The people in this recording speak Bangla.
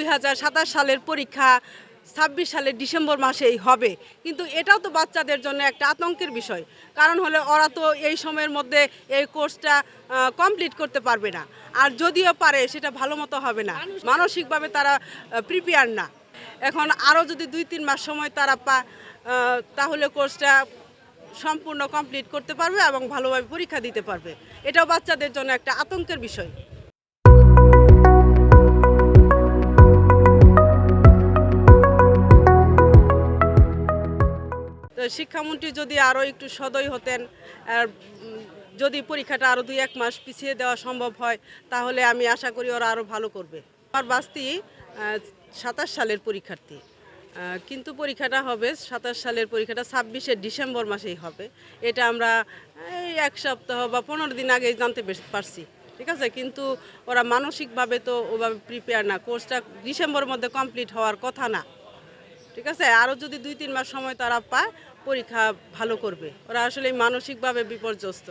2027 সালের পরীক্ষা 26 সালের ডিসেম্বর মাসেই হবে, কিন্তু এটাও তো বাচ্চাদের জন্য একটা আতঙ্কের বিষয়। কারণ হলে ওরা তো এই সময়ের মধ্যে এই কোর্সটা কমপ্লিট করতে পারবে না, আর যদিও পারে সেটা ভালো মতো হবে না, মানসিকভাবে তারা প্রিপেয়ার না। এখন আরও যদি 2-3 মাস সময় তারা পায় তাহলে কোর্সটা সম্পূর্ণ কমপ্লিট করতে পারবে এবং ভালোভাবে পরীক্ষা দিতে পারবে। এটাও বাচ্চাদের জন্য একটা আতঙ্কের বিষয়। তো শিক্ষামন্ত্রী যদি আরও একটু সদয় হতেন, আর যদি পরীক্ষাটা আরও 2-1 মাস পিছিয়ে দেওয়া সম্ভব হয়, তাহলে আমি আশা করি ওরা আরও ভালো করবে। আমার বাস্তি 27 সালের পরীক্ষার্থী, কিন্তু পরীক্ষাটা হবে 27 সালের পরীক্ষাটা 26শে ডিসেম্বর মাসেই হবে। এটা আমরা এই 1 সপ্তাহ বা 15 দিন আগেই জানতে পারছি, ঠিক আছে। কিন্তু ওরা মানসিকভাবে তো ওভাবে প্রিপেয়ার না, কোর্সটা ডিসেম্বরের মধ্যে কমপ্লিট হওয়ার কথা না, ঠিক আছে। আরও যদি 2-3 মাস সময় তারা পায়, পরীক্ষা ভালো করবে। ওরা আসলে মানসিকভাবে বিপর্যস্ত।